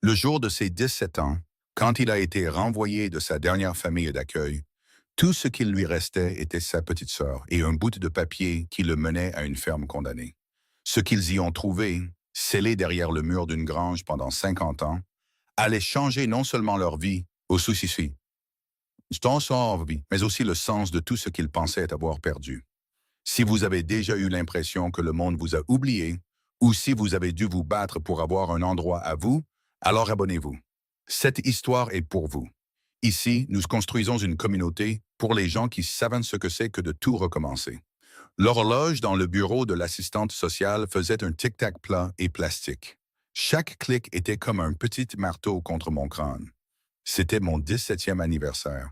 Le jour de ses 17 ans, quand il a été renvoyé de sa dernière famille d'accueil, tout ce qu'il lui restait était sa petite sœur et un bout de papier qui le menait à une ferme condamnée. Ce qu'ils y ont trouvé, scellé derrière le mur d'une grange pendant 50 ans, allait changer non seulement leur vie, au souci, mais aussi le sens de tout ce qu'ils pensaient avoir perdu. Si vous avez déjà eu l'impression que le monde vous a oublié, ou si vous avez dû vous battre pour avoir un endroit à vous, alors abonnez-vous. Cette histoire est pour vous. Ici, nous construisons une communauté pour les gens qui savent ce que c'est que de tout recommencer. L'horloge dans le bureau de l'assistante sociale faisait un tic-tac plat et plastique. Chaque clic était comme un petit marteau contre mon crâne. C'était mon 17e anniversaire.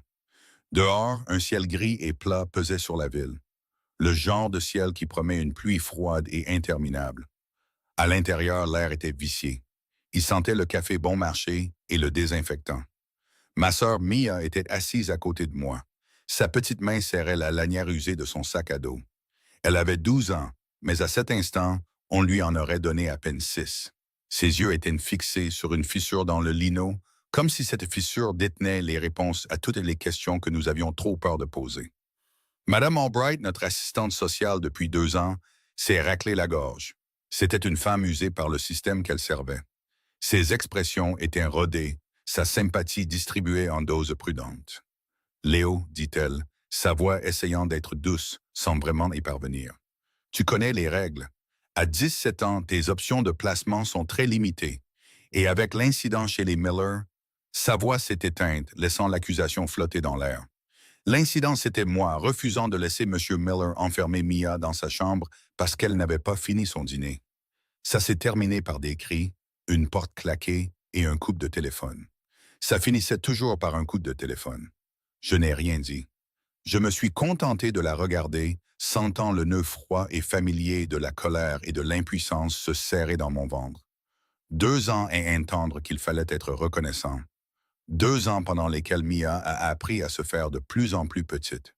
Dehors, un ciel gris et plat pesait sur la ville. Le genre de ciel qui promet une pluie froide et interminable. À l'intérieur, l'air était vicié. Il sentait le café bon marché et le désinfectant. Ma sœur Mia était assise à côté de moi. Sa petite main serrait la lanière usée de son sac à dos. Elle avait 12 ans, mais à cet instant, on lui en aurait donné à peine 6. Ses yeux étaient fixés sur une fissure dans le lino, comme si cette fissure détenait les réponses à toutes les questions que nous avions trop peur de poser. Madame Albright, notre assistante sociale depuis 2 ans, s'est raclée la gorge. C'était une femme usée par le système qu'elle servait. Ses expressions étaient rodées, sa sympathie distribuée en doses prudentes. Léo, dit-elle, sa voix essayant d'être douce sans vraiment y parvenir. Tu connais les règles. À 17 ans, tes options de placement sont très limitées. Et avec l'incident chez les Miller, sa voix s'est éteinte, laissant l'accusation flotter dans l'air. L'incident, c'était moi, refusant de laisser M. Miller enfermer Mia dans sa chambre parce qu'elle n'avait pas fini son dîner. Ça s'est terminé par des cris, une porte claquée et un coup de téléphone. Ça finissait toujours par un coup de téléphone. Je n'ai rien dit. Je me suis contenté de la regarder, sentant le nœud froid et familier de la colère et de l'impuissance se serrer dans mon ventre. 2 ans et entendre qu'il fallait être reconnaissant. 2 ans pendant lesquels Mia a appris à se faire de plus en plus petite.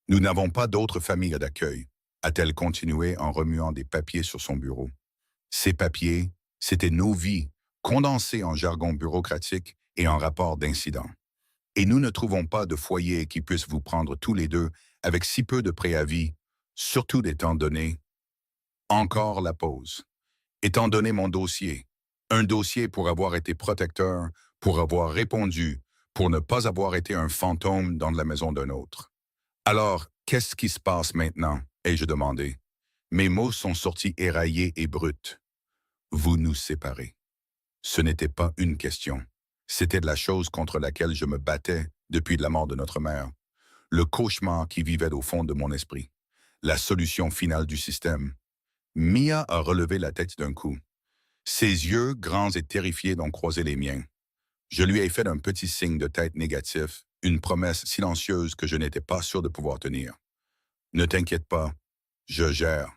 Nous n'avons pas d'autre famille d'accueil, a-t-elle continué en remuant des papiers sur son bureau. Ces papiers, c'étaient nos vies, condensées en jargon bureaucratique et en rapport d'incident. Et nous ne trouvons pas de foyer qui puisse vous prendre tous les deux avec si peu de préavis, surtout étant donné. Encore la pause. Étant donné mon dossier. Un dossier pour avoir été protecteur, pour avoir répondu, pour ne pas avoir été un fantôme dans la maison d'un autre. Alors, qu'est-ce qui se passe maintenant? Ai-je demandé. Mes mots sont sortis éraillés et bruts. Vous nous séparez. Ce n'était pas une question. C'était de la chose contre laquelle je me battais depuis la mort de notre mère. Le cauchemar qui vivait au fond de mon esprit. La solution finale du système. Mia a relevé la tête d'un coup. Ses yeux, grands et terrifiés, ont croisé les miens. Je lui ai fait un petit signe de tête négatif, une promesse silencieuse que je n'étais pas sûr de pouvoir tenir. Ne t'inquiète pas, je gère.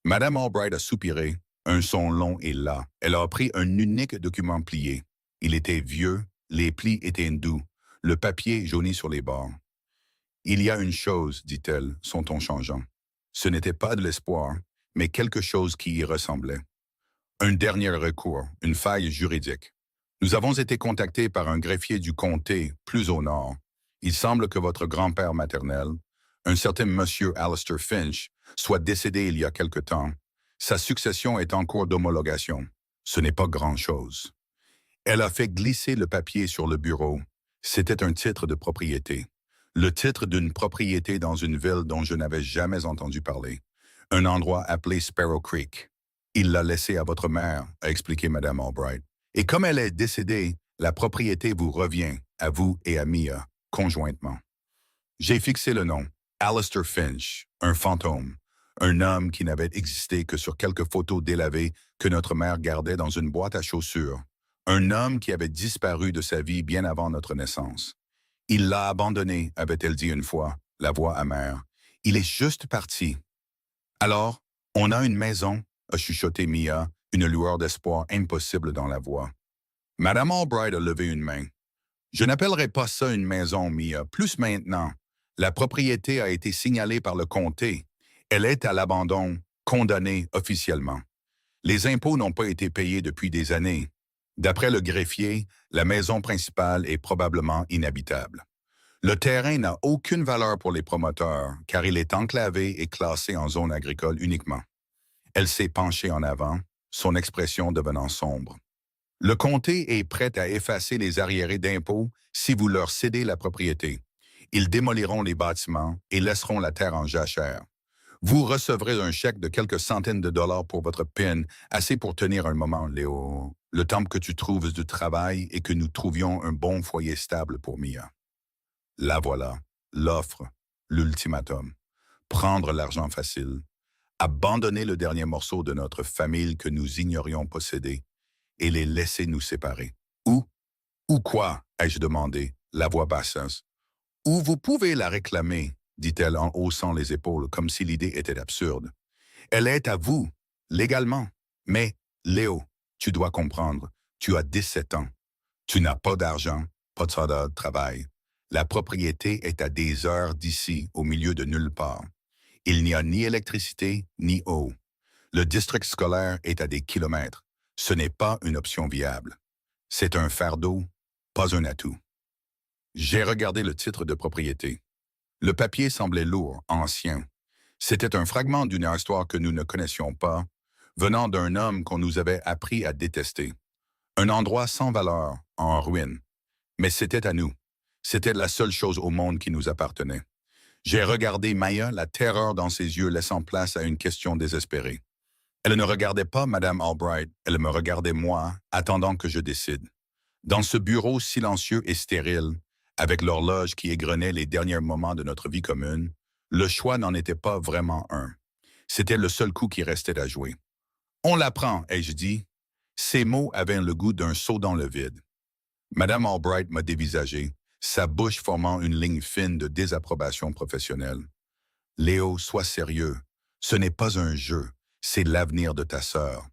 Madame Albright a soupiré, un son long et las. Elle a pris un unique document plié. Il était vieux, les plis étaient hindous, le papier jauni sur les bords. Il y a une chose, dit-elle, son ton changeant. Ce n'était pas de l'espoir, mais quelque chose qui y ressemblait. Un dernier recours, une faille juridique. Nous avons été contactés par un greffier du comté, plus au nord. Il semble que votre grand-père maternel, un certain monsieur Alistair Finch, soit décédé il y a quelque temps. Sa succession est en cours d'homologation. Ce n'est pas grand-chose. Elle a fait glisser le papier sur le bureau. C'était un titre de propriété. Le titre d'une propriété dans une ville dont je n'avais jamais entendu parler. Un endroit appelé Sparrow Creek. Il l'a laissé à votre mère, a expliqué Madame Albright. Et comme elle est décédée, la propriété vous revient, à vous et à Mia, conjointement. J'ai fixé le nom, Alistair Finch, un fantôme, un homme qui n'avait existé que sur quelques photos délavées que notre mère gardait dans une boîte à chaussures, un homme qui avait disparu de sa vie bien avant notre naissance. Il l'a abandonné, avait-elle dit une fois, la voix amère. Il est juste parti. Alors, on a une maison, a chuchoté Mia, une lueur d'espoir impossible dans la voix. Madame Albright a levé une main. Je n'appellerai pas ça une maison, Mia, plus maintenant. La propriété a été signalée par le comté. Elle est à l'abandon, condamnée officiellement. Les impôts n'ont pas été payés depuis des années. D'après le greffier, la maison principale est probablement inhabitable. Le terrain n'a aucune valeur pour les promoteurs car il est enclavé et classé en zone agricole uniquement. Elle s'est penchée en avant, son expression devenant sombre. Le comté est prêt à effacer les arriérés d'impôts si vous leur cédez la propriété. Ils démoliront les bâtiments et laisseront la terre en jachère. Vous recevrez un chèque de quelques centaines de dollars pour votre PIN, assez pour tenir un moment, Léo. Le temps que tu trouves du travail et que nous trouvions un bon foyer stable pour Mia. La voilà, l'offre, l'ultimatum. Prendre l'argent facile, abandonner le dernier morceau de notre famille que nous ignorions posséder et les laisser nous séparer. Où? Où quoi? Ai-je demandé, la voix basse. Où vous pouvez la réclamer, dit-elle en haussant les épaules comme si l'idée était absurde. Elle est à vous, légalement. Mais, Léo, tu dois comprendre, tu as 17 ans. Tu n'as pas d'argent, pas de travail. La propriété est à des heures d'ici, au milieu de nulle part. Il n'y a ni électricité, ni eau. Le district scolaire est à des kilomètres. Ce n'est pas une option viable. C'est un fardeau, pas un atout. J'ai regardé le titre de propriété. Le papier semblait lourd, ancien. C'était un fragment d'une histoire que nous ne connaissions pas, venant d'un homme qu'on nous avait appris à détester. Un endroit sans valeur, en ruine. Mais c'était à nous. C'était la seule chose au monde qui nous appartenait. J'ai regardé Maya, la terreur dans ses yeux laissant place à une question désespérée. Elle ne regardait pas Madame Albright, elle me regardait moi, attendant que je décide. Dans ce bureau silencieux et stérile, avec l'horloge qui égrenait les derniers moments de notre vie commune, le choix n'en était pas vraiment un. C'était le seul coup qui restait à jouer. On l'apprend, ai-je dit. Ces mots avaient le goût d'un saut dans le vide. Madame Albright m'a dévisagé, sa bouche formant une ligne fine de désapprobation professionnelle. Léo, sois sérieux. Ce n'est pas un jeu, c'est l'avenir de ta sœur.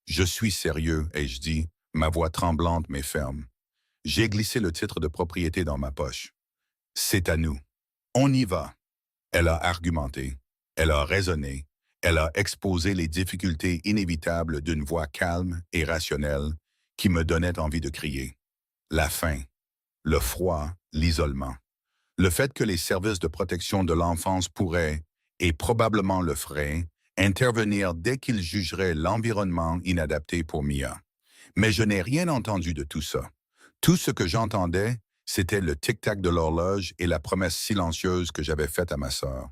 Je suis sérieux, ai-je dit, ma voix tremblante mais ferme. J'ai glissé le titre de propriété dans ma poche. C'est à nous. On y va. Elle a argumenté. Elle a raisonné. Elle a exposé les difficultés inévitables d'une voix calme et rationnelle qui me donnait envie de crier. La faim, le froid, l'isolement. Le fait que les services de protection de l'enfance pourraient, et probablement le feraient, intervenir dès qu'ils jugeraient l'environnement inadapté pour Mia. Mais je n'ai rien entendu de tout ça. Tout ce que j'entendais, c'était le tic-tac de l'horloge et la promesse silencieuse que j'avais faite à ma sœur.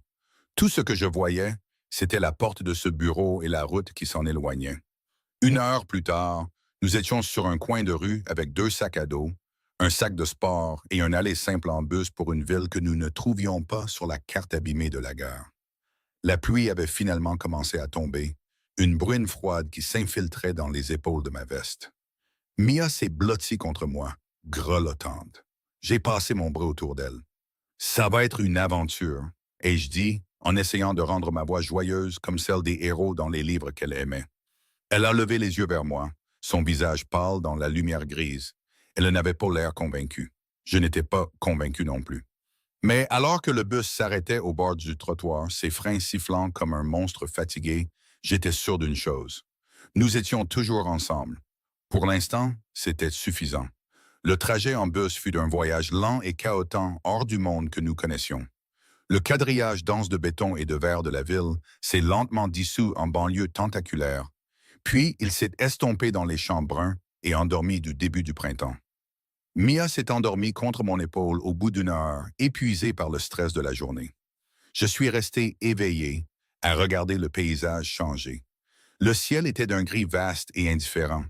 Tout ce que je voyais, c'était la porte de ce bureau et la route qui s'en éloignait. 1 heure plus tard, nous étions sur un coin de rue avec 2 sacs à dos, un sac de sport et un aller simple en bus pour une ville que nous ne trouvions pas sur la carte abîmée de la gare. La pluie avait finalement commencé à tomber, une bruine froide qui s'infiltrait dans les épaules de ma veste. Mia s'est blottie contre moi, grelottante. J'ai passé mon bras autour d'elle. Ça va être une aventure, ai-je dit, en essayant de rendre ma voix joyeuse comme celle des héros dans les livres qu'elle aimait. Elle a levé les yeux vers moi, son visage pâle dans la lumière grise. Elle n'avait pas l'air convaincue. Je n'étais pas convaincu non plus. Mais alors que le bus s'arrêtait au bord du trottoir, ses freins sifflant comme un monstre fatigué, j'étais sûr d'une chose. Nous étions toujours ensemble. Pour l'instant, c'était suffisant. Le trajet en bus fut d'un voyage lent et chaotique hors du monde que nous connaissions. Le quadrillage dense de béton et de verre de la ville s'est lentement dissous en banlieue tentaculaire, puis il s'est estompé dans les champs bruns et endormi du début du printemps. Mia s'est endormie contre mon épaule au bout d'1 heure, épuisée par le stress de la journée. Je suis resté éveillé à regarder le paysage changer. Le ciel était d'un gris vaste et indifférent.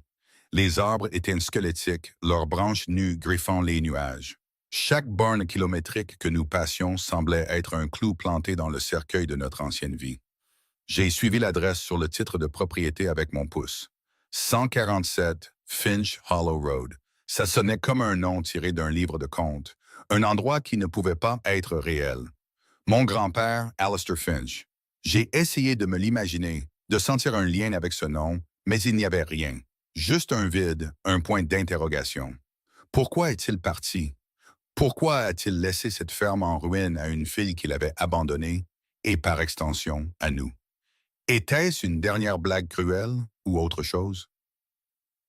Les arbres étaient squelettiques, leurs branches nues griffant les nuages. Chaque borne kilométrique que nous passions semblait être un clou planté dans le cercueil de notre ancienne vie. J'ai suivi l'adresse sur le titre de propriété avec mon pouce. 147 Finch Hollow Road. Ça sonnait comme un nom tiré d'un livre de contes, un endroit qui ne pouvait pas être réel. Mon grand-père, Alistair Finch. J'ai essayé de me l'imaginer, de sentir un lien avec ce nom, mais il n'y avait rien. Juste un vide, un point d'interrogation. Pourquoi est-il parti? Pourquoi a-t-il laissé cette ferme en ruine à une fille qu'il avait abandonnée et, par extension, à nous? Était-ce une dernière blague cruelle ou autre chose?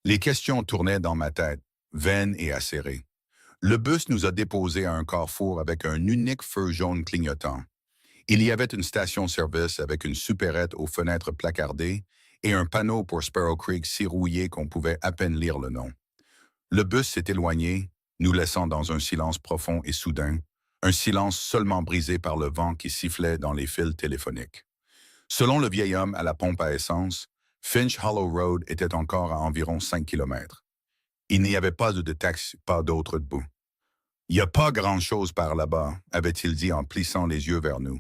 Les questions tournaient dans ma tête, vaines et acérées. Le bus nous a déposés à un carrefour avec un unique feu jaune clignotant. Il y avait une station-service avec une supérette aux fenêtres placardées et un panneau pour Sparrow Creek si rouillé qu'on pouvait à peine lire le nom. Le bus s'est éloigné, nous laissant dans un silence profond et soudain, un silence seulement brisé par le vent qui sifflait dans les fils téléphoniques. Selon le vieil homme à la pompe à essence, Finch Hollow Road était encore à environ 5 kilomètres. Il n'y avait pas de taxi, pas d'autre debout. Il n'y a pas grand-chose par là-bas, avait-il dit en plissant les yeux vers nous.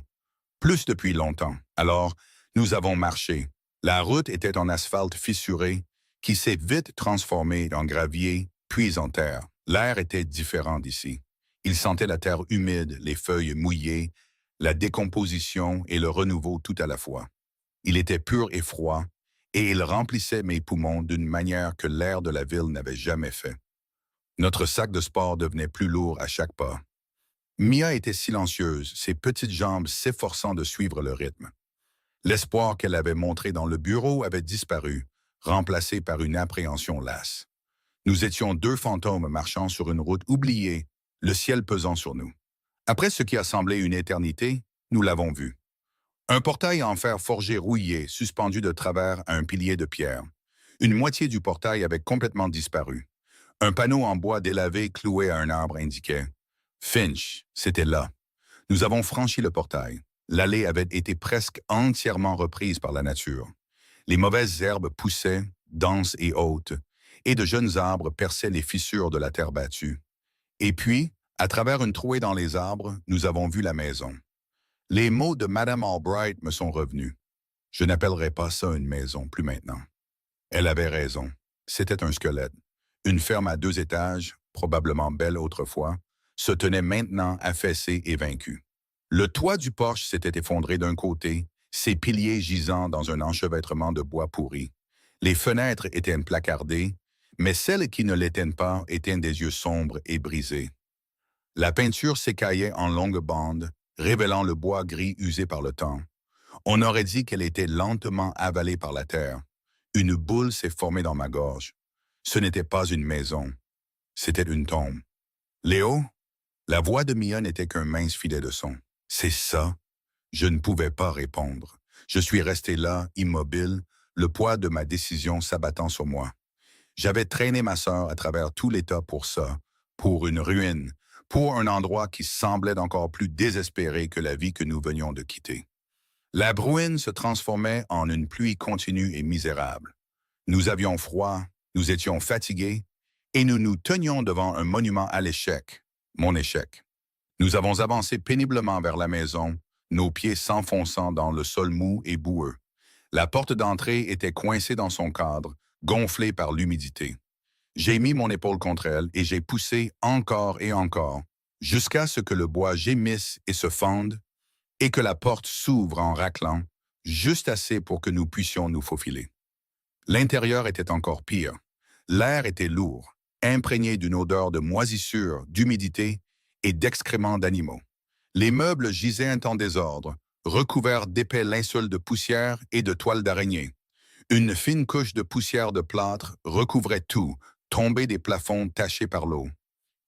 Plus depuis longtemps. Alors, nous avons marché. La route était en asphalte fissuré qui s'est vite transformé en gravier, puis en terre. L'air était différent d'ici. Il sentait la terre humide, les feuilles mouillées, la décomposition et le renouveau tout à la fois. Il était pur et froid, et il remplissait mes poumons d'une manière que l'air de la ville n'avait jamais fait. Notre sac de sport devenait plus lourd à chaque pas. Mia était silencieuse, ses petites jambes s'efforçant de suivre le rythme. L'espoir qu'elle avait montré dans le bureau avait disparu, remplacé par une appréhension lasse. Nous étions deux fantômes marchant sur une route oubliée, le ciel pesant sur nous. Après ce qui a semblé une éternité, nous l'avons vu. Un portail en fer forgé rouillé, suspendu de travers à un pilier de pierre. Une moitié du portail avait complètement disparu. Un panneau en bois délavé cloué à un arbre indiquait « Finch », c'était là. Nous avons franchi le portail. L'allée avait été presque entièrement reprise par la nature. Les mauvaises herbes poussaient, denses et hautes, et de jeunes arbres perçaient les fissures de la terre battue. Et puis, à travers une trouée dans les arbres, nous avons vu la maison. Les mots de Madame Albright me sont revenus. Je n'appellerai pas ça une maison, plus maintenant. Elle avait raison. C'était un squelette. Une ferme à 2 étages, probablement belle autrefois, se tenait maintenant affaissée et vaincue. Le toit du porche s'était effondré d'un côté, ses piliers gisant dans un enchevêtrement de bois pourri. Les fenêtres étaient placardées, mais celles qui ne l'étaient pas étaient des yeux sombres et brisés. La peinture s'écaillait en longues bandes, révélant le bois gris usé par le temps. On aurait dit qu'elle était lentement avalée par la terre. Une boule s'est formée dans ma gorge. Ce n'était pas une maison, c'était une tombe. Léo? La voix de Mia n'était qu'un mince filet de son. C'est ça? Je ne pouvais pas répondre. Je suis resté là, immobile, le poids de ma décision s'abattant sur moi. J'avais traîné ma sœur à travers tout l'État pour ça, pour une ruine, pour un endroit qui semblait encore plus désespéré que la vie que nous venions de quitter. La bruine se transformait en une pluie continue et misérable. Nous avions froid, nous étions fatigués, et nous nous tenions devant un monument à l'échec, mon échec. Nous avons avancé péniblement vers la maison, nos pieds s'enfonçant dans le sol mou et boueux. La porte d'entrée était coincée dans son cadre, gonflée par l'humidité. J'ai mis mon épaule contre elle et j'ai poussé encore et encore, jusqu'à ce que le bois gémisse et se fende, et que la porte s'ouvre en raclant, juste assez pour que nous puissions nous faufiler. L'intérieur était encore pire. L'air était lourd, imprégné d'une odeur de moisissure, d'humidité et d'excréments d'animaux. Les meubles gisaient en désordre, recouverts d'épais linceuls de poussière et de toiles d'araignée. Une fine couche de poussière de plâtre recouvrait tout, tombée des plafonds tachés par l'eau.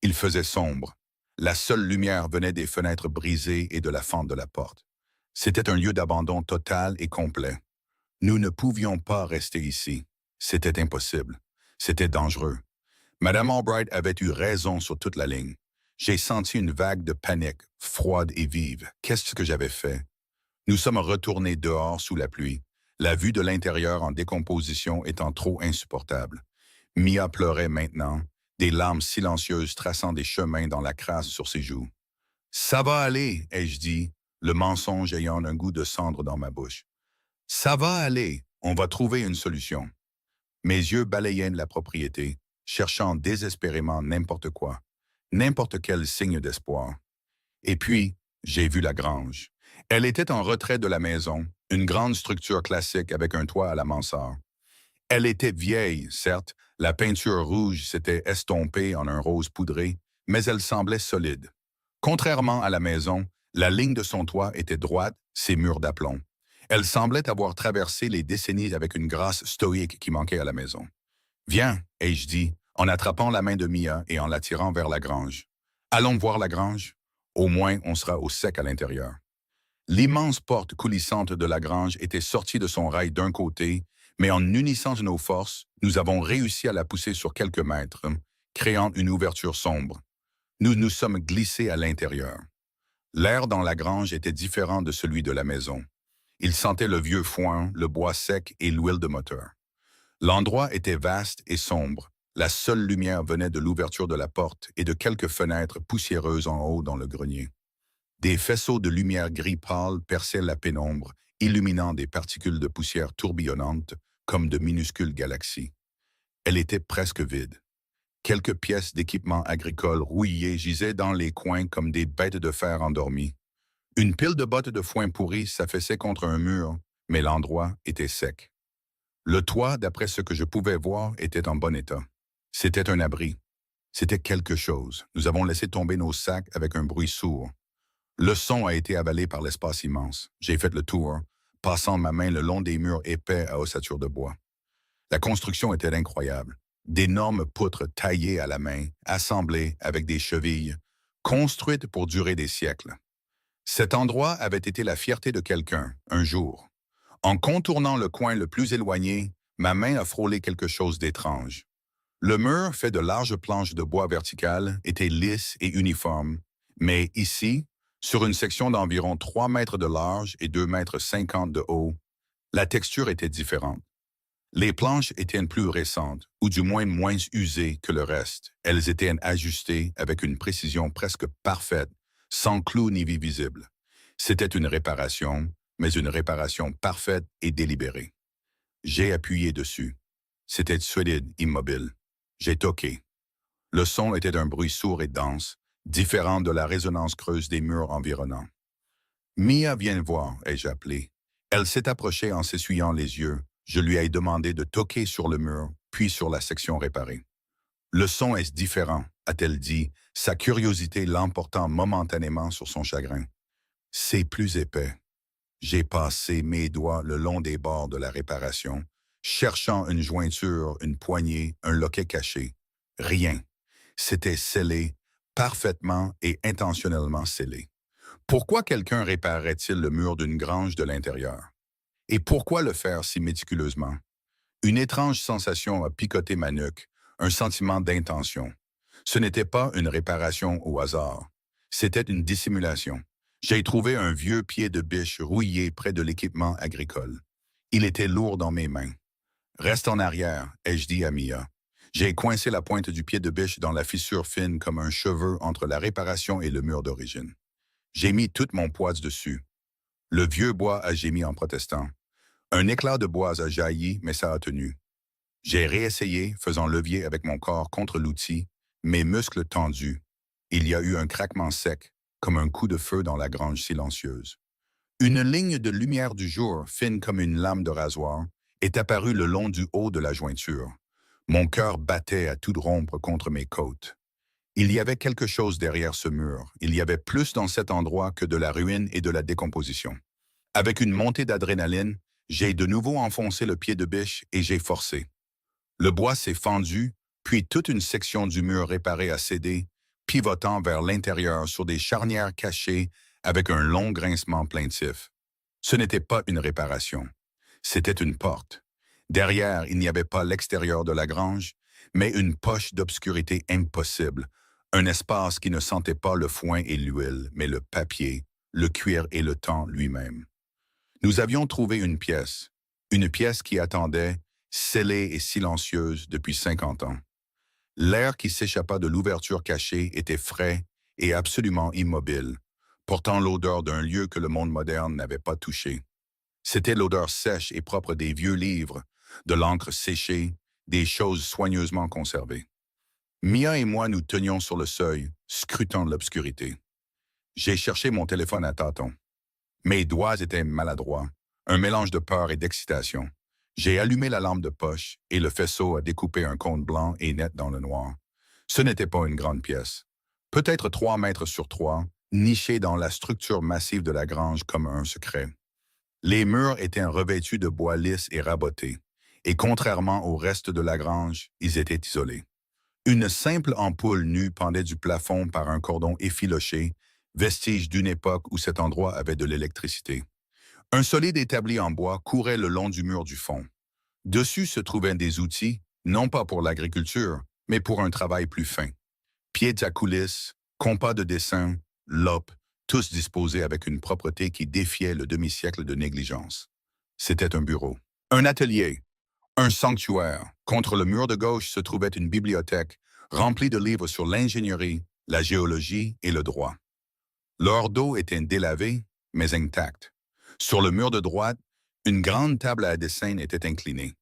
Il faisait sombre. La seule lumière venait des fenêtres brisées et de la fente de la porte. C'était un lieu d'abandon total et complet. Nous ne pouvions pas rester ici. C'était impossible. C'était dangereux. Madame Albright avait eu raison sur toute la ligne. J'ai senti une vague de panique, froide et vive. Qu'est-ce que j'avais fait? Nous sommes retournés dehors sous la pluie, la vue de l'intérieur en décomposition étant trop insupportable. Mia pleurait maintenant, des larmes silencieuses traçant des chemins dans la crasse sur ses joues. « Ça va aller, ai-je dit, le mensonge ayant un goût de cendre dans ma bouche. « Ça va aller, on va trouver une solution. » Mes yeux balayaient la propriété, cherchant désespérément n'importe quoi, n'importe quel signe d'espoir. Et puis, j'ai vu la grange. Elle était en retrait de la maison, une grande structure classique avec un toit à la mansarde. Elle était vieille, certes, la peinture rouge s'était estompée en un rose poudré, mais elle semblait solide. Contrairement à la maison, la ligne de son toit était droite, ses murs d'aplomb. Elle semblait avoir traversé les décennies avec une grâce stoïque qui manquait à la maison. Viens, ai-je dit, en attrapant la main de Mia et en l'attirant vers la grange. Allons voir la grange. Au moins, on sera au sec à l'intérieur. L'immense porte coulissante de la grange était sortie de son rail d'un côté, mais en unissant nos forces, nous avons réussi à la pousser sur quelques mètres, créant une ouverture sombre. Nous nous sommes glissés à l'intérieur. L'air dans la grange était différent de celui de la maison. Il sentait le vieux foin, le bois sec et l'huile de moteur. L'endroit était vaste et sombre. La seule lumière venait de l'ouverture de la porte et de quelques fenêtres poussiéreuses en haut dans le grenier. Des faisceaux de lumière gris pâle perçaient la pénombre, illuminant des particules de poussière tourbillonnantes comme de minuscules galaxies. Elle était presque vide. Quelques pièces d'équipement agricole rouillées gisaient dans les coins comme des bêtes de fer endormies. Une pile de bottes de foin pourries s'affaissait contre un mur, mais l'endroit était sec. Le toit, d'après ce que je pouvais voir, était en bon état. C'était un abri. C'était quelque chose. Nous avons laissé tomber nos sacs avec un bruit sourd. Le son a été avalé par l'espace immense. J'ai fait le tour, passant ma main le long des murs épais à ossature de bois. La construction était incroyable. D'énormes poutres taillées à la main, assemblées avec des chevilles, construites pour durer des siècles. Cet endroit avait été la fierté de quelqu'un, un jour. En contournant le coin le plus éloigné, ma main a frôlé quelque chose d'étrange. Le mur, fait de larges planches de bois verticales, était lisse et uniforme, mais ici, sur une section d'environ 3 mètres de large et 2,50 mètres de haut, la texture était différente. Les planches étaient plus récentes, ou du moins usées que le reste. Elles étaient ajustées avec une précision presque parfaite, sans clous ni vis visibles. C'était une réparation, mais une réparation parfaite et délibérée. J'ai appuyé dessus. C'était solide, immobile. J'ai toqué. Le son était d'un bruit sourd et dense, différent de la résonance creuse des murs environnants. Mia, viens voir, ai-je appelé. Elle s'est approchée en s'essuyant les yeux. Je lui ai demandé de toquer sur le mur, puis sur la section réparée. Le son est différent, a-t-elle dit, sa curiosité l'emportant momentanément sur son chagrin. C'est plus épais. J'ai passé mes doigts le long des bords de la réparation, cherchant une jointure, une poignée, un loquet caché. Rien. C'était scellé, parfaitement et intentionnellement scellé. Pourquoi quelqu'un réparerait-il le mur d'une grange de l'intérieur? Et pourquoi le faire si méticuleusement? Une étrange sensation a picoté ma nuque, un sentiment d'intention. Ce n'était pas une réparation au hasard. C'était une dissimulation. J'ai trouvé un vieux pied de biche rouillé près de l'équipement agricole. Il était lourd dans mes mains. Reste en arrière, ai-je dit à Mia. J'ai coincé la pointe du pied de biche dans la fissure fine comme un cheveu entre la réparation et le mur d'origine. J'ai mis tout mon poids dessus. Le vieux bois a gémi en protestant. Un éclat de bois a jailli, mais ça a tenu. J'ai réessayé, faisant levier avec mon corps contre l'outil, mes muscles tendus. Il y a eu un craquement sec, comme un coup de feu dans la grange silencieuse. Une ligne de lumière du jour, fine comme une lame de rasoir, est apparue le long du haut de la jointure. Mon cœur battait à toute rompre contre mes côtes. Il y avait quelque chose derrière ce mur. Il y avait plus dans cet endroit que de la ruine et de la décomposition. Avec une montée d'adrénaline, j'ai de nouveau enfoncé le pied de biche et j'ai forcé. Le bois s'est fendu, puis toute une section du mur réparé a cédé, pivotant vers l'intérieur sur des charnières cachées avec un long grincement plaintif. Ce n'était pas une réparation. C'était une porte. Derrière, il n'y avait pas l'extérieur de la grange, mais une poche d'obscurité impossible, un espace qui ne sentait pas le foin et l'huile, mais le papier, le cuir et le temps lui-même. Nous avions trouvé une pièce qui attendait, scellée et silencieuse depuis 50 ans. L'air qui s'échappa de l'ouverture cachée était frais et absolument immobile, portant l'odeur d'un lieu que le monde moderne n'avait pas touché. C'était l'odeur sèche et propre des vieux livres, de l'encre séchée, des choses soigneusement conservées. Mia et moi nous tenions sur le seuil, scrutant l'obscurité. J'ai cherché mon téléphone à tâtons. Mes doigts étaient maladroits, un mélange de peur et d'excitation. J'ai allumé la lampe de poche et le faisceau a découpé un cône blanc et net dans le noir. Ce n'était pas une grande pièce. Peut-être 3 mètres sur 3, niché dans la structure massive de la grange comme un secret. Les murs étaient revêtus de bois lisse et raboté. Et contrairement au reste de la grange, ils étaient isolés. Une simple ampoule nue pendait du plafond par un cordon effiloché, vestige d'une époque où cet endroit avait de l'électricité. Un solide établi en bois courait le long du mur du fond. Dessus se trouvaient des outils, non pas pour l'agriculture, mais pour un travail plus fin. Pieds à coulisse, compas de dessin, lopes, tous disposés avec une propreté qui défiait le demi-siècle de négligence. C'était un bureau. Un atelier. Un sanctuaire. Contre le mur de gauche se trouvait une bibliothèque remplie de livres sur l'ingénierie, la géologie et le droit. Leur dos était délavé, mais intact. Sur le mur de droite, une grande table à dessin était inclinée.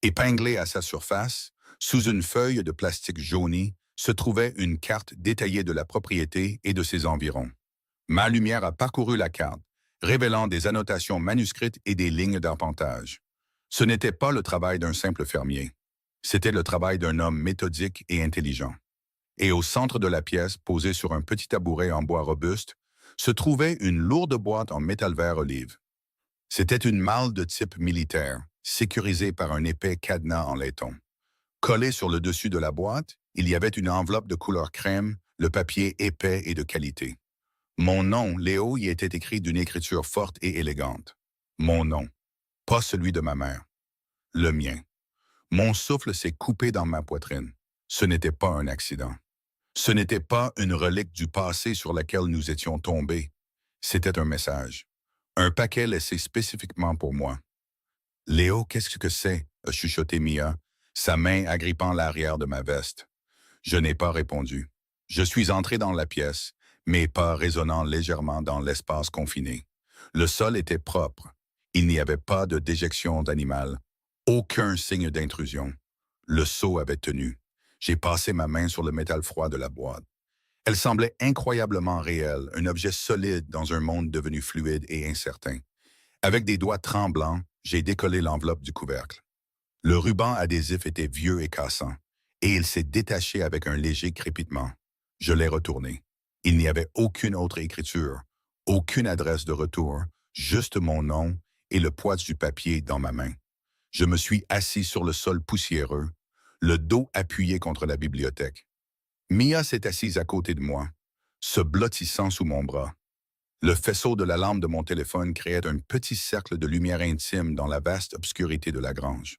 Épinglée à sa surface, sous une feuille de plastique jaunie, se trouvait une carte détaillée de la propriété et de ses environs. Ma lumière a parcouru la carte, révélant des annotations manuscrites et des lignes d'arpentage. Ce n'était pas le travail d'un simple fermier. C'était le travail d'un homme méthodique et intelligent. Et au centre de la pièce, posée sur un petit tabouret en bois robuste, se trouvait une lourde boîte en métal vert olive. C'était une malle de type militaire, sécurisée par un épais cadenas en laiton. Collé sur le dessus de la boîte, il y avait une enveloppe de couleur crème, le papier épais et de qualité. Mon nom, Léo, y était écrit d'une écriture forte et élégante. Mon nom, pas celui de ma mère. Le mien. Mon souffle s'est coupé dans ma poitrine. Ce n'était pas un accident. Ce n'était pas une relique du passé sur laquelle nous étions tombés. C'était un message. Un paquet laissé spécifiquement pour moi. Léo, qu'est-ce que c'est? A chuchoté Mia, sa main agrippant l'arrière de ma veste. Je n'ai pas répondu. Je suis entré dans la pièce, mes pas résonnant légèrement dans l'espace confiné. Le sol était propre. Il n'y avait pas de déjection d'animal. Aucun signe d'intrusion. Le seau avait tenu. J'ai passé ma main sur le métal froid de la boîte. Elle semblait incroyablement réelle, un objet solide dans un monde devenu fluide et incertain. Avec des doigts tremblants, j'ai décollé l'enveloppe du couvercle. Le ruban adhésif était vieux et cassant, et il s'est détaché avec un léger crépitement. Je l'ai retourné. Il n'y avait aucune autre écriture, aucune adresse de retour, juste mon nom et le poids du papier dans ma main. Je me suis assis sur le sol poussiéreux, le dos appuyé contre la bibliothèque. Mia s'est assise à côté de moi, se blottissant sous mon bras. Le faisceau de la lampe de mon téléphone créait un petit cercle de lumière intime dans la vaste obscurité de la grange.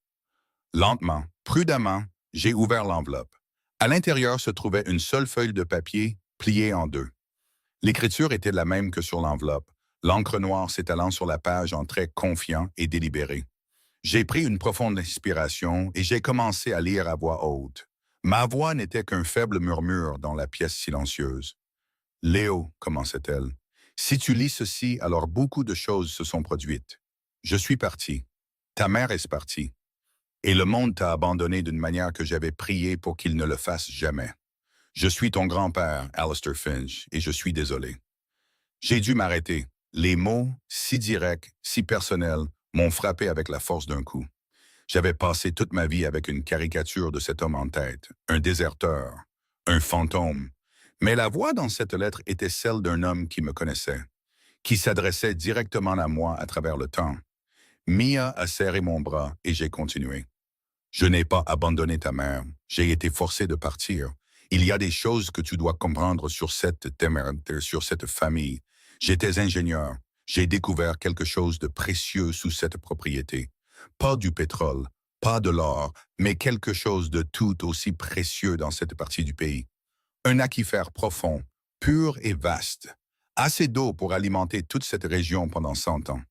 Lentement, prudemment, j'ai ouvert l'enveloppe. À l'intérieur se trouvait une seule feuille de papier pliée en deux. L'écriture était la même que sur l'enveloppe, l'encre noire s'étalant sur la page en traits confiants et délibérés. J'ai pris une profonde inspiration et j'ai commencé à lire à voix haute. Ma voix n'était qu'un faible murmure dans la pièce silencieuse. « Léo, commençait-elle, si tu lis ceci, alors beaucoup de choses se sont produites. Je suis parti. Ta mère est partie. Et le monde t'a abandonné d'une manière que j'avais prié pour qu'il ne le fasse jamais. Je suis ton grand-père, Alistair Finch, et je suis désolé. J'ai dû m'arrêter. Les mots, si directs, si personnels, m'ont frappé avec la force d'un coup. J'avais passé toute ma vie avec une caricature de cet homme en tête, un déserteur, un fantôme. Mais la voix dans cette lettre était celle d'un homme qui me connaissait, qui s'adressait directement à moi à travers le temps. Mia a serré mon bras et j'ai continué. Je n'ai pas abandonné ta mère, j'ai été forcé de partir. Il y a des choses que tu dois comprendre sur cette témérité, sur cette famille. J'étais ingénieur, j'ai découvert quelque chose de précieux sous cette propriété. Pas du pétrole, pas de l'or, mais quelque chose de tout aussi précieux dans cette partie du pays. Un aquifère profond, pur et vaste. Assez d'eau pour alimenter toute cette région pendant 100 ans.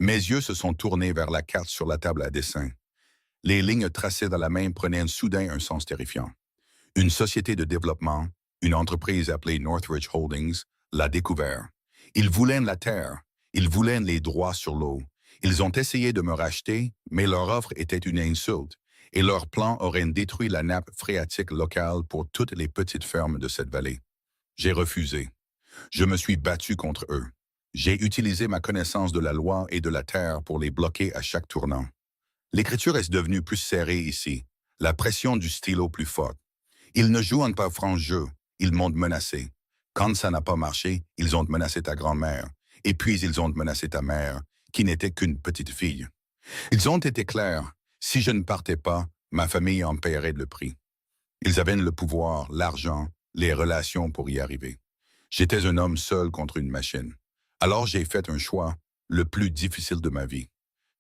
Mes yeux se sont tournés vers la carte sur la table à dessin. Les lignes tracées dans la main prenaient soudain un sens terrifiant. Une société de développement, une entreprise appelée Northridge Holdings, l'a découvert. Ils voulaient la terre, ils voulaient les droits sur l'eau. Ils ont essayé de me racheter, mais leur offre était une insulte, et leur plan aurait détruit la nappe phréatique locale pour toutes les petites fermes de cette vallée. J'ai refusé. Je me suis battu contre eux. J'ai utilisé ma connaissance de la loi et de la terre pour les bloquer à chaque tournant. L'écriture est devenue plus serrée ici, la pression du stylo plus forte. Ils ne jouent pas franc jeu, ils m'ont menacé. Quand ça n'a pas marché, ils ont menacé ta grand-mère, et puis ils ont menacé ta mère, qui n'était qu'une petite fille. Ils ont été clairs, Si je ne partais pas, ma famille en paierait le prix. Ils avaient le pouvoir, l'argent, les relations pour y arriver. J'étais un homme seul contre une machine. Alors j'ai fait un choix, le plus difficile de ma vie.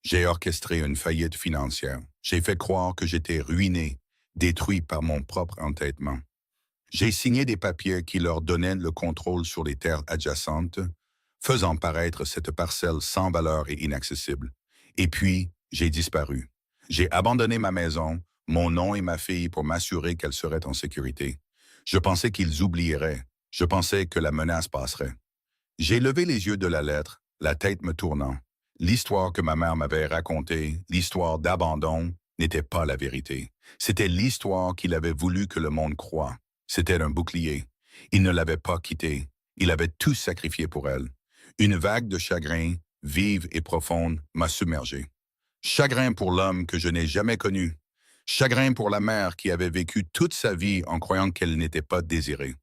J'ai orchestré une faillite financière. J'ai fait croire que j'étais ruiné, détruit par mon propre entêtement. J'ai signé des papiers qui leur donnaient le contrôle sur les terres adjacentes, faisant paraître cette parcelle sans valeur et inaccessible. Et puis, j'ai disparu. J'ai abandonné ma maison, mon nom et ma fille pour m'assurer qu'elle serait en sécurité. Je pensais qu'ils oublieraient. Je pensais que la menace passerait. J'ai levé les yeux de la lettre, la tête me tournant. L'histoire que ma mère m'avait racontée, l'histoire d'abandon, n'était pas la vérité. C'était l'histoire qu'il avait voulu que le monde croie. C'était un bouclier. Il ne l'avait pas quittée. Il avait tout sacrifié pour elle. Une vague de chagrin, vive et profonde, m'a submergé. Chagrin pour l'homme que je n'ai jamais connu. Chagrin pour la mère qui avait vécu toute sa vie en croyant qu'elle n'était pas désirée.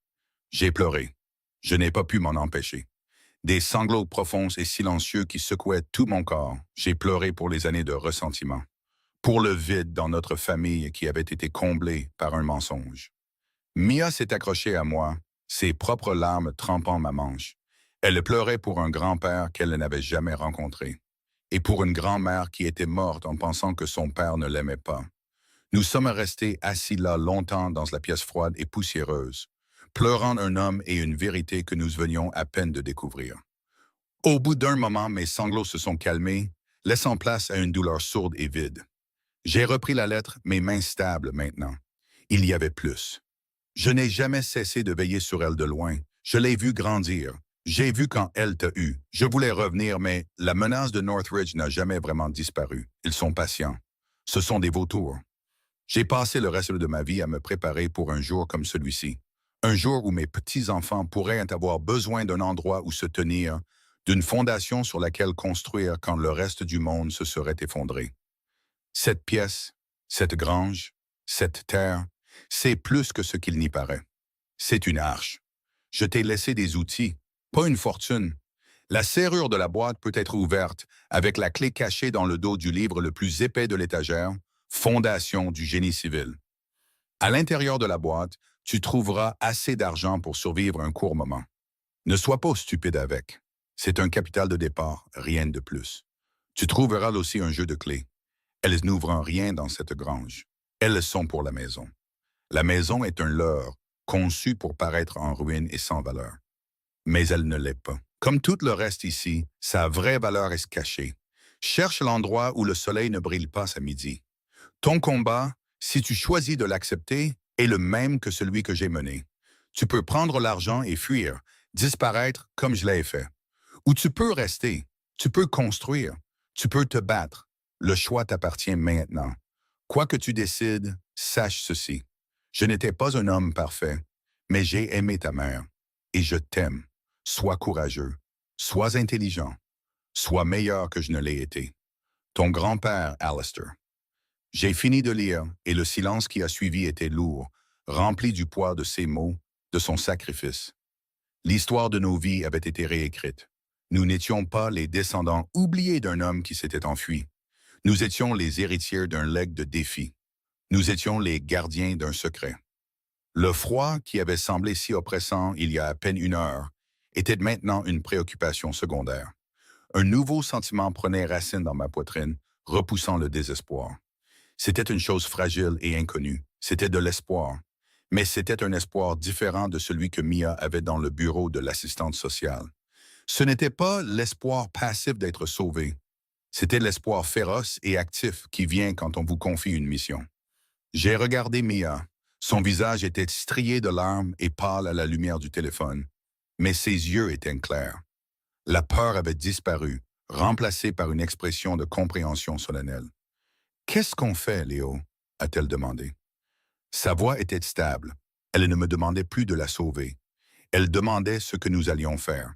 J'ai pleuré. Je n'ai pas pu m'en empêcher. Des sanglots profonds et silencieux qui secouaient tout mon corps. J'ai pleuré pour les années de ressentiment. Pour le vide dans notre famille qui avait été comblé par un mensonge. Mia s'est accrochée à moi, ses propres larmes trempant ma manche. Elle pleurait pour un grand-père qu'elle n'avait jamais rencontré. Et pour une grand-mère qui était morte en pensant que son père ne l'aimait pas. Nous sommes restés assis là longtemps dans la pièce froide et poussiéreuse, pleurant un homme et une vérité que nous venions à peine de découvrir. Au bout d'un moment, mes sanglots se sont calmés, laissant place à une douleur sourde et vide. J'ai repris la lettre, mes mains stables maintenant. Il y avait plus. Je n'ai jamais cessé de veiller sur elle de loin. Je l'ai vue grandir. J'ai vu quand elle t'a eu. Je voulais revenir, mais la menace de Northridge n'a jamais vraiment disparu. Ils sont patients. Ce sont des vautours. J'ai passé le reste de ma vie à me préparer pour un jour comme celui-ci. Un jour où mes petits-enfants pourraient avoir besoin d'un endroit où se tenir, d'une fondation sur laquelle construire quand le reste du monde se serait effondré. Cette pièce, cette grange, cette terre, c'est plus que ce qu'il n'y paraît. C'est une arche. Je t'ai laissé des outils, pas une fortune. La serrure de la boîte peut être ouverte avec la clé cachée dans le dos du livre le plus épais de l'étagère, Fondation du génie civil. À l'intérieur de la boîte, tu trouveras assez d'argent pour survivre un court moment. Ne sois pas stupide avec. C'est un capital de départ, rien de plus. Tu trouveras aussi un jeu de clés. Elles n'ouvrent rien dans cette grange. Elles sont pour la maison. La maison est un leurre, conçu pour paraître en ruine et sans valeur. Mais elle ne l'est pas. Comme tout le reste ici, sa vraie valeur est cachée. Cherche l'endroit où le soleil ne brille pas à midi. Ton combat, si tu choisis de l'accepter, est le même que celui que j'ai mené. Tu peux prendre l'argent et fuir, disparaître comme je l'ai fait. Ou tu peux rester, tu peux construire, tu peux te battre. Le choix t'appartient maintenant. Quoi que tu décides, sache ceci. Je n'étais pas un homme parfait, mais j'ai aimé ta mère. Et je t'aime. Sois courageux, sois intelligent, sois meilleur que je ne l'ai été. Ton grand-père, Alistair. J'ai fini de lire, et le silence qui a suivi était lourd, rempli du poids de ses mots, de son sacrifice. L'histoire de nos vies avait été réécrite. Nous n'étions pas les descendants oubliés d'un homme qui s'était enfui. Nous étions les héritiers d'un legs de défis. Nous étions les gardiens d'un secret. Le froid qui avait semblé si oppressant il y a à peine une heure était maintenant une préoccupation secondaire. Un nouveau sentiment prenait racine dans ma poitrine, repoussant le désespoir. C'était une chose fragile et inconnue. C'était de l'espoir. Mais c'était un espoir différent de celui que Mia avait dans le bureau de l'assistante sociale. Ce n'était pas l'espoir passif d'être sauvé. C'était l'espoir féroce et actif qui vient quand on vous confie une mission. J'ai regardé Mia. Son visage était strié de larmes et pâle à la lumière du téléphone. Mais ses yeux étaient clairs. La peur avait disparu, remplacée par une expression de compréhension solennelle. « Qu'est-ce qu'on fait, Léo ?» a-t-elle demandé. Sa voix était stable. Elle ne me demandait plus de la sauver. Elle demandait ce que nous allions faire.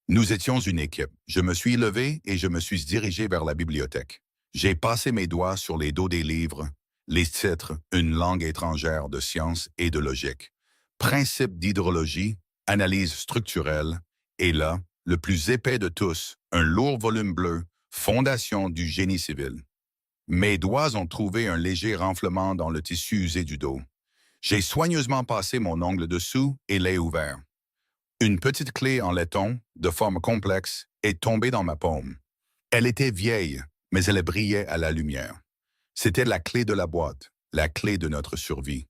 Nous étions une équipe. Je me suis levé et je me suis dirigé vers la bibliothèque. J'ai passé mes doigts sur les dos des livres, les titres, une langue étrangère de science et de logique, principes d'hydrologie, analyse structurelle, et là, le plus épais de tous, un lourd volume bleu, Fondation du génie civil. Mes doigts ont trouvé un léger renflement dans le tissu usé du dos. J'ai soigneusement passé mon ongle dessous et l'ai ouvert. Une petite clé en laiton, de forme complexe, est tombée dans ma paume. Elle était vieille, mais elle brillait à la lumière. C'était la clé de la boîte, la clé de notre survie.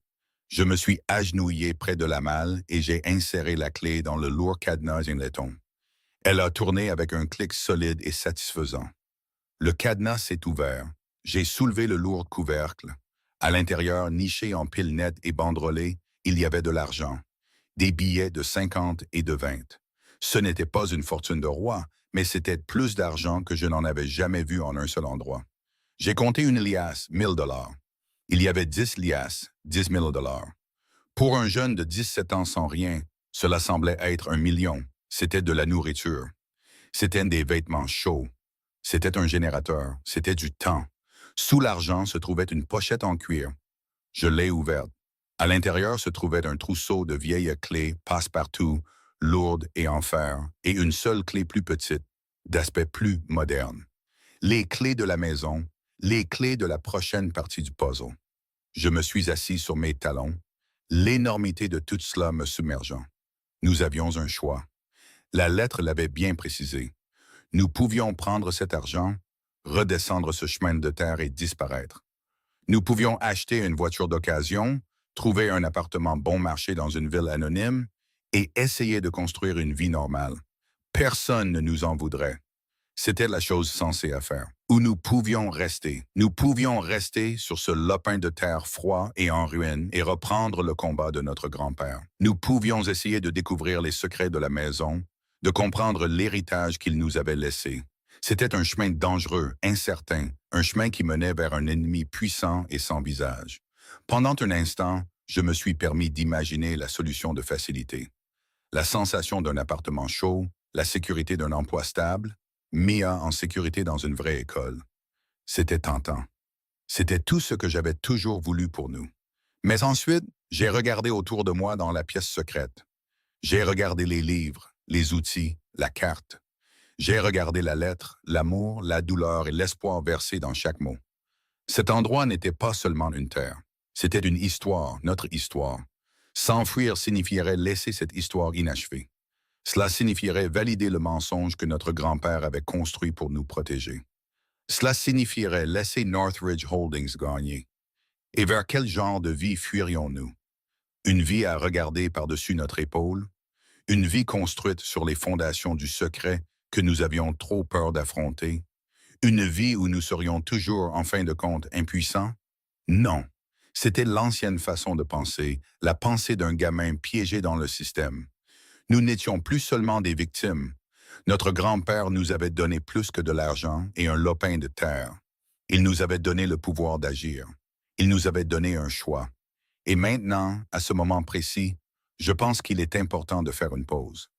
Je me suis agenouillé près de la malle et j'ai inséré la clé dans le lourd cadenas en laiton. Elle a tourné avec un clic solide et satisfaisant. Le cadenas s'est ouvert. J'ai soulevé le lourd couvercle. À l'intérieur, niché en piles nettes et banderolées, il y avait de l'argent. Des billets de 50 et de 20. Ce n'était pas une fortune de roi, mais c'était plus d'argent que je n'en avais jamais vu en un seul endroit. J'ai compté une liasse, 1 000 $. Il y avait 10 liasses, 10 000 $. Pour un jeune de 17 ans sans rien, cela semblait être 1 million. C'était de la nourriture. C'était des vêtements chauds. C'était un générateur. C'était du temps. Sous l'argent se trouvait une pochette en cuir. Je l'ai ouverte. À l'intérieur se trouvait un trousseau de vieilles clés passe-partout, lourdes et en fer, et une seule clé plus petite, d'aspect plus moderne. Les clés de la maison, les clés de la prochaine partie du puzzle. Je me suis assis sur mes talons, l'énormité de tout cela me submergeant. Nous avions un choix. La lettre l'avait bien précisé. Nous pouvions prendre cet argent, redescendre ce chemin de terre et disparaître. Nous pouvions acheter une voiture d'occasion, trouver un appartement bon marché dans une ville anonyme et essayer de construire une vie normale. Personne ne nous en voudrait. C'était la chose sensée à faire. Où nous pouvions rester. Nous pouvions rester sur ce lopin de terre froid et en ruine et reprendre le combat de notre grand-père. Nous pouvions essayer de découvrir les secrets de la maison, de comprendre l'héritage qu'il nous avait laissé. C'était un chemin dangereux, incertain, un chemin qui menait vers un ennemi puissant et sans visage. Pendant un instant, je me suis permis d'imaginer la solution de facilité. La sensation d'un appartement chaud, la sécurité d'un emploi stable, Mia en sécurité dans une vraie école. C'était tentant. C'était tout ce que j'avais toujours voulu pour nous. Mais ensuite, j'ai regardé autour de moi dans la pièce secrète. J'ai regardé les livres, les outils, la carte. J'ai regardé la lettre, l'amour, la douleur et l'espoir versés dans chaque mot. Cet endroit n'était pas seulement une terre. C'était une histoire, notre histoire. S'enfuir signifierait laisser cette histoire inachevée. Cela signifierait valider le mensonge que notre grand-père avait construit pour nous protéger. Cela signifierait laisser Northridge Holdings gagner. Et vers quel genre de vie fuirions-nous? Une vie à regarder par-dessus notre épaule? Une vie construite sur les fondations du secret que nous avions trop peur d'affronter? Une vie où nous serions toujours, en fin de compte, impuissants? Non. C'était l'ancienne façon de penser, la pensée d'un gamin piégé dans le système. Nous n'étions plus seulement des victimes. Notre grand-père nous avait donné plus que de l'argent et un lopin de terre. Il nous avait donné le pouvoir d'agir. Il nous avait donné un choix. Et maintenant, à ce moment précis, je pense qu'il est important de faire une pause.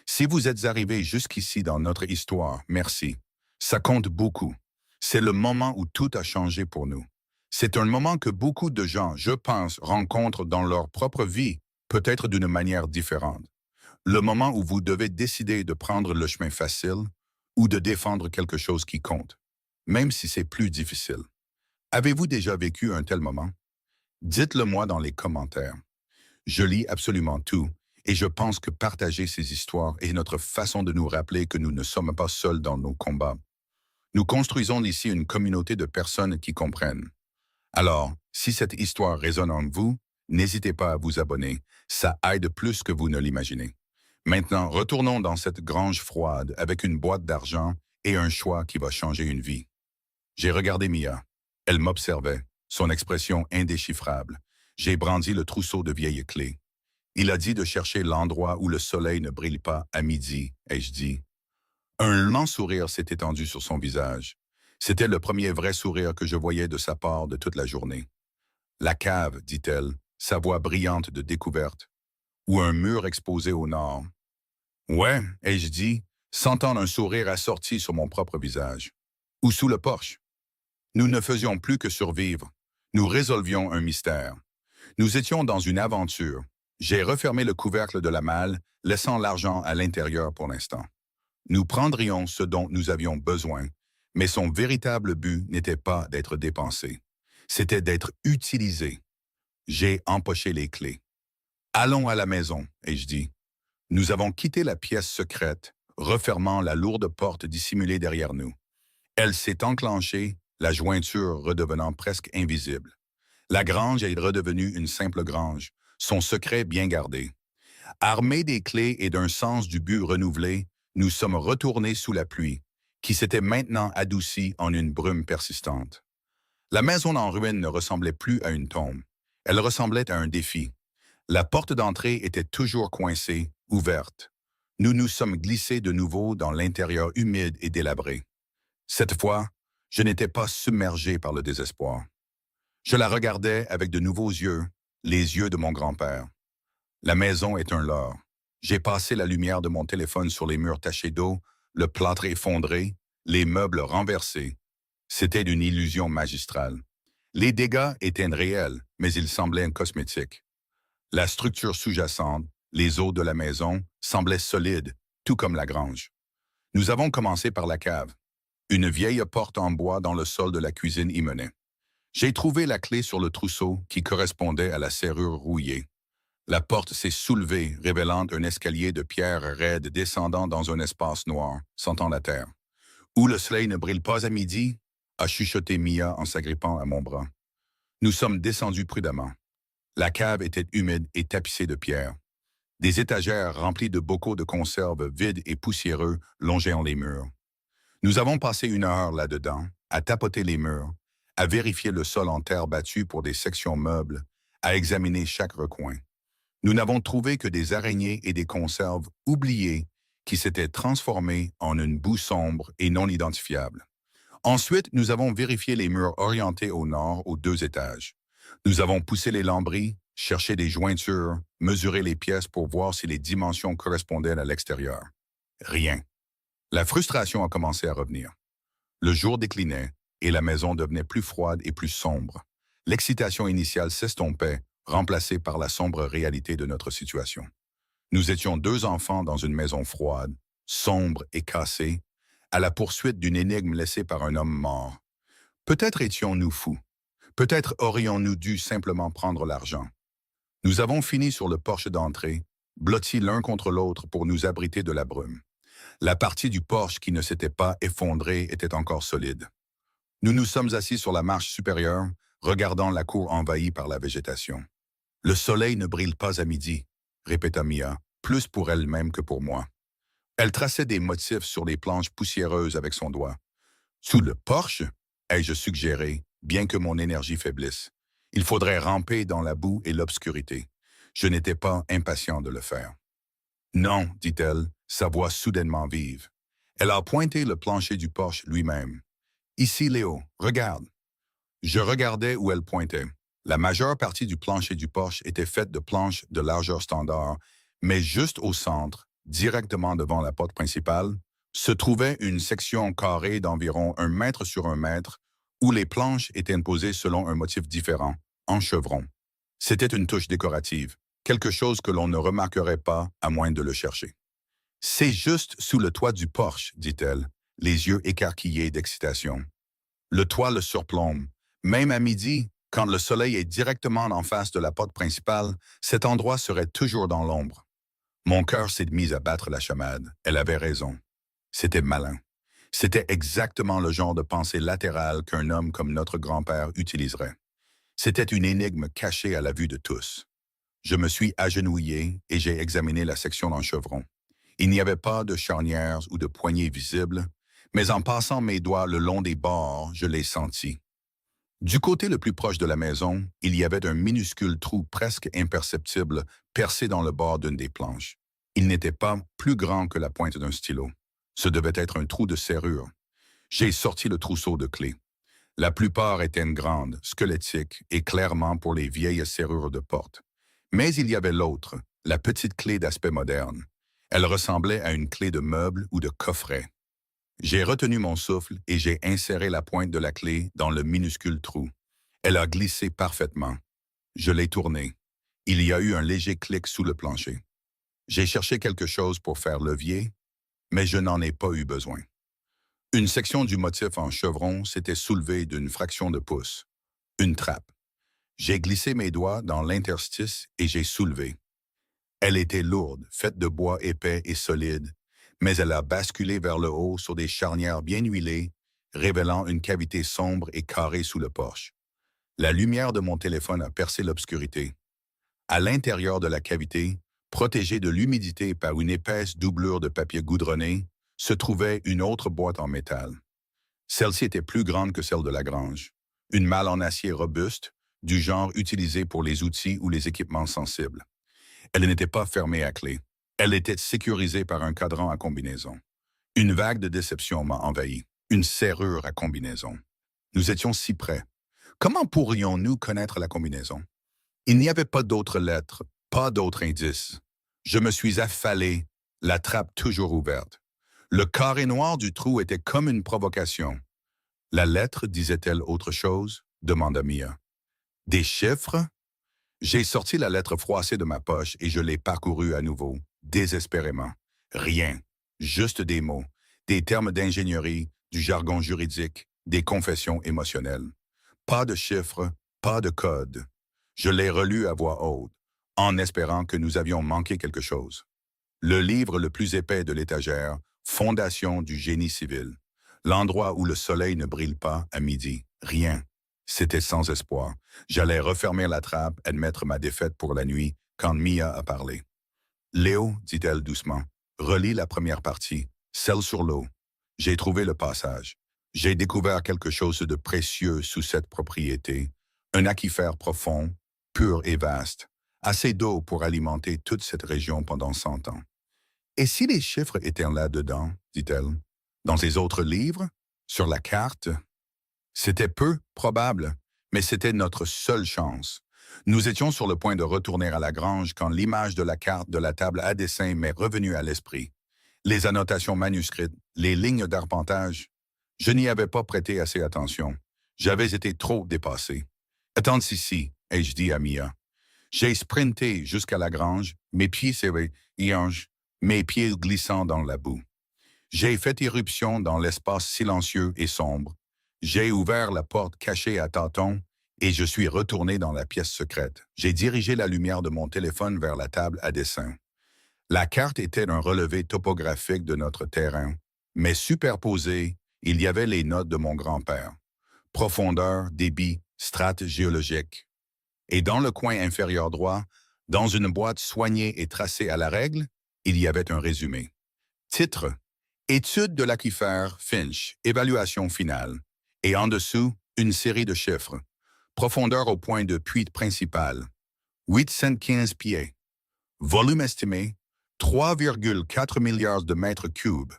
Si vous êtes arrivé jusqu'ici dans notre histoire, merci. Ça compte beaucoup. C'est le moment où tout a changé pour nous. C'est un moment que beaucoup de gens, je pense, rencontrent dans leur propre vie, peut-être d'une manière différente. Le moment où vous devez décider de prendre le chemin facile ou de défendre quelque chose qui compte, même si c'est plus difficile. Avez-vous déjà vécu un tel moment? Dites-le moi dans les commentaires. Je lis absolument tout et je pense que partager ces histoires est notre façon de nous rappeler que nous ne sommes pas seuls dans nos combats. Nous construisons ici une communauté de personnes qui comprennent. Alors, si cette histoire résonne en vous, n'hésitez pas à vous abonner. Ça aide plus que vous ne l'imaginez. Maintenant, retournons dans cette grange froide avec une boîte d'argent et un choix qui va changer une vie. J'ai regardé Mia. Elle m'observait, son expression indéchiffrable. J'ai brandi le trousseau de vieilles clés. Il a dit de chercher l'endroit où le soleil ne brille pas à midi, ai-je dit. Un lent sourire s'est étendu sur son visage. C'était le premier vrai sourire que je voyais de sa part de toute la journée. La cave, dit-elle, sa voix brillante de découverte. Ou un mur exposé au nord. Ouais, ai-je dit, sentant un sourire assorti sur mon propre visage. Ou sous le porche. Nous ne faisions plus que survivre. Nous résolvions un mystère. Nous étions dans une aventure. J'ai refermé le couvercle de la malle, laissant l'argent à l'intérieur pour l'instant. Nous prendrions ce dont nous avions besoin, Mais son véritable but n'était pas d'être dépensé. C'était d'être utilisé. J'ai empoché les clés. Allons à la maison, ai-je dit. Nous avons quitté la pièce secrète, refermant la lourde porte dissimulée derrière nous. Elle s'est enclenchée, la jointure redevenant presque invisible. La grange est redevenue une simple grange, son secret bien gardé. Armés des clés et d'un sens du but renouvelé, nous sommes retournés sous la pluie, qui s'était maintenant adoucie en une brume persistante. La maison en ruine ne ressemblait plus à une tombe. Elle ressemblait à un défi. La porte d'entrée était toujours coincée, ouverte. Nous nous sommes glissés de nouveau dans l'intérieur humide et délabré. Cette fois, je n'étais pas submergé par le désespoir. Je la regardais avec de nouveaux yeux, les yeux de mon grand-père. La maison est un leurre. J'ai passé la lumière de mon téléphone sur les murs tachés d'eau, le plâtre effondré, les meubles renversés. C'était une illusion magistrale. Les dégâts étaient réels, mais ils semblaient cosmétiques. La structure sous-jacente, les os de la maison, semblaient solides, tout comme la grange. Nous avons commencé par la cave. Une vieille porte en bois dans le sol de la cuisine y menait. J'ai trouvé la clé sur le trousseau qui correspondait à la serrure rouillée. La porte s'est soulevée, révélant un escalier de pierre raide descendant dans un espace noir, sentant la terre. « Où le soleil ne brille pas à midi ?» a chuchoté Mia en s'agrippant à mon bras. Nous sommes descendus prudemment. La cave était humide et tapissée de pierres. Des étagères remplies de bocaux de conserve vides et poussiéreux longeaient les murs. Nous avons passé 1 heure là-dedans, à tapoter les murs, à vérifier le sol en terre battue pour des sections meubles, à examiner chaque recoin. Nous n'avons trouvé que des araignées et des conserves oubliées qui s'étaient transformées en une boue sombre et non identifiable. Ensuite, nous avons vérifié les murs orientés au nord aux 2 étages. Nous avons poussé les lambris, cherché des jointures, mesuré les pièces pour voir si les dimensions correspondaient à l'extérieur. Rien. La frustration a commencé à revenir. Le jour déclinait et la maison devenait plus froide et plus sombre. L'excitation initiale s'estompait, remplacée par la sombre réalité de notre situation. Nous étions 2 enfants dans une maison froide, sombre et cassée, à la poursuite d'une énigme laissée par un homme mort. Peut-être étions-nous fous. Peut-être aurions-nous dû simplement prendre l'argent. Nous avons fini sur le porche d'entrée, blottis l'un contre l'autre pour nous abriter de la brume. La partie du porche qui ne s'était pas effondrée était encore solide. Nous nous sommes assis sur la marche supérieure, regardant la cour envahie par la végétation. « Le soleil ne brille pas à midi », répéta Mia, plus pour elle-même que pour moi. Elle traçait des motifs sur les planches poussiéreuses avec son doigt. « Sous le porche ?» ai-je suggéré, bien que mon énergie faiblisse. Il faudrait ramper dans la boue et l'obscurité. Je n'étais pas impatient de le faire. « Non, dit-elle, sa voix soudainement vive. Elle a pointé le plancher du porche lui-même. « Ici, Léo, regarde. » Je regardais où elle pointait. La majeure partie du plancher du porche était faite de planches de largeur standard, mais juste au centre, directement devant la porte principale, se trouvait une section carrée d'environ 1 mètre sur 1 mètre, où les planches étaient posées selon un motif différent, en chevron. C'était une touche décorative, quelque chose que l'on ne remarquerait pas à moins de le chercher. « C'est juste sous le toit du porche, dit-elle, les yeux écarquillés d'excitation. Le toit le surplombe. Même à midi, quand le soleil est directement en face de la porte principale, cet endroit serait toujours dans l'ombre. » Mon cœur s'est mis à battre la chamade. Elle avait raison. C'était malin. C'était exactement le genre de pensée latérale qu'un homme comme notre grand-père utiliserait. C'était une énigme cachée à la vue de tous. Je me suis agenouillé et j'ai examiné la section en chevron. Il n'y avait pas de charnières ou de poignées visibles, mais en passant mes doigts le long des bords, je les sentis. Du côté le plus proche de la maison, il y avait un minuscule trou presque imperceptible percé dans le bord d'une des planches. Il n'était pas plus grand que la pointe d'un stylo. Ce devait être un trou de serrure. J'ai sorti le trousseau de clés. La plupart étaient grandes, squelettiques et clairement pour les vieilles serrures de porte. Mais il y avait l'autre, la petite clé d'aspect moderne. Elle ressemblait à une clé de meuble ou de coffret. J'ai retenu mon souffle et j'ai inséré la pointe de la clé dans le minuscule trou. Elle a glissé parfaitement. Je l'ai tournée. Il y a eu un léger clic sous le plancher. J'ai cherché quelque chose pour faire levier, mais je n'en ai pas eu besoin. Une section du motif en chevron s'était soulevée d'une fraction de pouce. Une trappe. J'ai glissé mes doigts dans l'interstice et j'ai soulevé. Elle était lourde, faite de bois épais et solide, mais elle a basculé vers le haut sur des charnières bien huilées, révélant une cavité sombre et carrée sous le porche. La lumière de mon téléphone a percé l'obscurité. À l'intérieur de la cavité, protégée de l'humidité par une épaisse doublure de papier goudronné, se trouvait une autre boîte en métal. Celle-ci était plus grande que celle de la grange. Une malle en acier robuste, du genre utilisé pour les outils ou les équipements sensibles. Elle n'était pas fermée à clé. Elle était sécurisée par un cadran à combinaison. Une vague de déception m'a envahi. Une serrure à combinaison. Nous étions si près. Comment pourrions-nous connaître la combinaison? Il n'y avait pas d'autres lettres, pas d'autres indices. Je me suis affalé, la trappe toujours ouverte. Le carré noir du trou était comme une provocation. La lettre disait-elle autre chose? Demanda Mia. Des chiffres? J'ai sorti la lettre froissée de ma poche et je l'ai parcourue à nouveau, désespérément. Rien, juste des mots, des termes d'ingénierie, du jargon juridique, des confessions émotionnelles. Pas de chiffres, pas de code. Je l'ai relu à voix haute, en espérant que nous avions manqué quelque chose. Le livre le plus épais de l'étagère, Fondation du génie civil. L'endroit où le soleil ne brille pas à midi. Rien. C'était sans espoir. J'allais refermer la trappe, admettre ma défaite pour la nuit, quand Mia a parlé. Léo, dit-elle doucement, relis la première partie, celle sur l'eau. J'ai trouvé le passage. J'ai découvert quelque chose de précieux sous cette propriété, un aquifère profond, pur et vaste, assez d'eau pour alimenter toute cette région pendant 100 ans. Et si les chiffres étaient là-dedans, dit-elle, dans ces autres livres, sur la carte? C'était peu probable, mais c'était notre seule chance. Nous étions sur le point de retourner à la grange quand l'image de la carte de la table à dessin m'est revenue à l'esprit. Les annotations manuscrites, les lignes d'arpentage. Je n'y avais pas prêté assez attention. J'avais été trop dépassé. Attends ici, ai-je dit à Mia. J'ai sprinté jusqu'à la grange, mes pieds serrés, mes pieds glissant dans la boue. J'ai fait irruption dans l'espace silencieux et sombre. J'ai ouvert la porte cachée à tâtons et je suis retourné dans la pièce secrète. J'ai dirigé la lumière de mon téléphone vers la table à dessin. La carte était un relevé topographique de notre terrain, mais superposé, il y avait les notes de mon grand-père. Profondeur, débit, strates géologiques. Et dans le coin inférieur droit, dans une boîte soignée et tracée à la règle, il y avait un résumé. Titre: Étude de l'aquifère Finch, évaluation finale. Et en dessous, une série de chiffres. Profondeur au point de puits principal, 815 pieds. Volume estimé, 3,4 milliards de mètres cubes.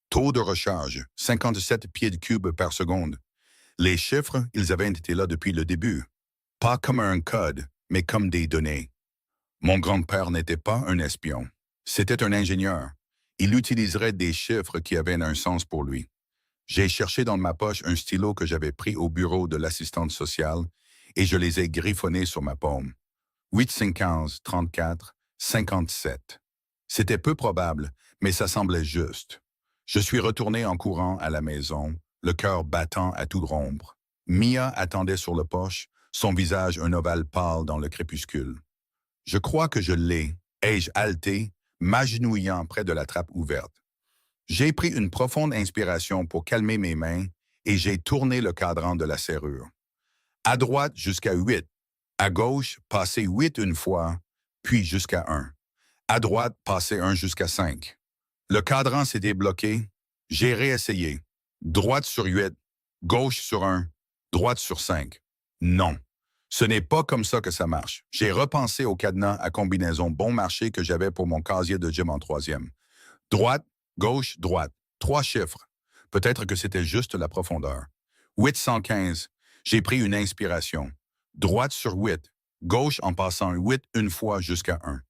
Taux de recharge, 57 pieds de cubes par seconde. Les chiffres, ils avaient été là depuis le début. Pas comme un code, mais comme des données. Mon grand-père n'était pas un espion. C'était un ingénieur. Il utiliserait des chiffres qui avaient un sens pour lui. J'ai cherché dans ma poche un stylo que j'avais pris au bureau de l'assistante sociale et je les ai griffonnés sur ma paume. 8, 34, 57. C'était peu probable, mais ça semblait juste. Je suis retourné en courant à la maison, le cœur battant à tout rompre. Mia attendait sur le porche, son visage un ovale pâle dans le crépuscule. Je crois que je l'ai, ai-je haleté, m'agenouillant près de la trappe ouverte. J'ai pris une profonde inspiration pour calmer mes mains et j'ai tourné le cadran de la serrure. À droite jusqu'à 8. À gauche, passer 8 une fois, puis jusqu'à 1. À droite, passer 1 jusqu'à 5. Le cadran s'était bloqué. J'ai réessayé. Droite sur 8, gauche sur 1, droite sur 5. Non. Ce n'est pas comme ça que ça marche. J'ai repensé au cadenas à combinaison bon marché que j'avais pour mon casier de gym en 3e. Droite, gauche, droite. 3 chiffres. Peut-être que c'était juste la profondeur. 815. J'ai pris une inspiration. Droite sur 8. Gauche en passant 8 une fois jusqu'à 1.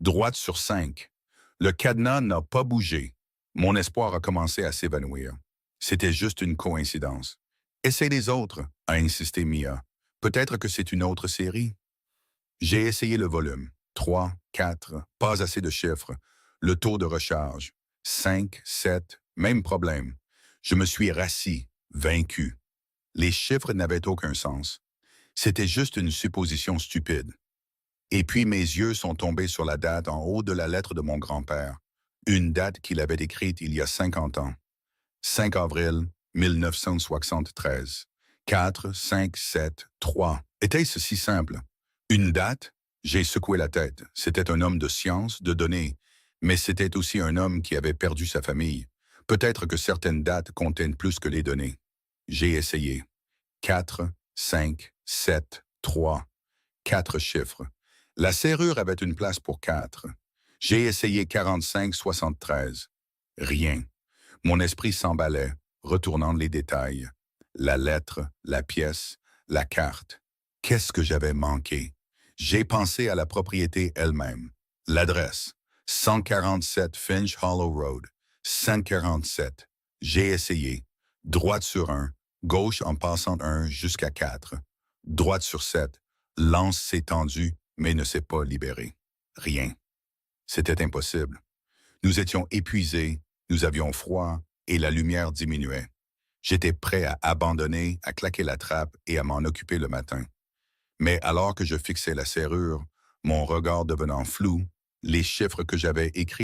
Droite sur 5. Le cadenas n'a pas bougé. Mon espoir a commencé à s'évanouir. C'était juste une coïncidence. Essaye les autres, a insisté Mia. Peut-être que c'est une autre série. J'ai essayé le volume. 3, 4, pas assez de chiffres. Le taux de recharge. 5, 7, même problème. Je me suis rassis, vaincu. Les chiffres n'avaient aucun sens. C'était juste une supposition stupide. Et puis mes yeux sont tombés sur la date en haut de la lettre de mon grand-père, une date qu'il avait écrite il y a 50 ans. 5 avril 1973. 4, 5, 7, 3. Était-ce si simple? Une date? J'ai secoué la tête. C'était un homme de science, de données, mais c'était aussi un homme qui avait perdu sa famille. Peut-être que certaines dates contiennent plus que les données. J'ai essayé. 4, 5, 7, 3. 4 chiffres. La serrure avait une place pour 4. J'ai essayé 45, 73. Rien. Mon esprit s'emballait, retournant les détails. La lettre, la pièce, la carte. Qu'est-ce que j'avais manqué? J'ai pensé à la propriété elle-même. L'adresse, 147 Finch Hollow Road, 147. J'ai essayé. Droite sur 1, gauche en passant 1 jusqu'à 4. Droite sur 7, l'anse s'est tendue, mais ne s'est pas libérée. Rien. C'était impossible. Nous étions épuisés, nous avions froid et la lumière diminuait. J'étais prêt à abandonner, à claquer la trappe et à m'en occuper le matin. Mais alors que je fixais la serrure, mon regard devenant flou, les chiffres que j'avais écrits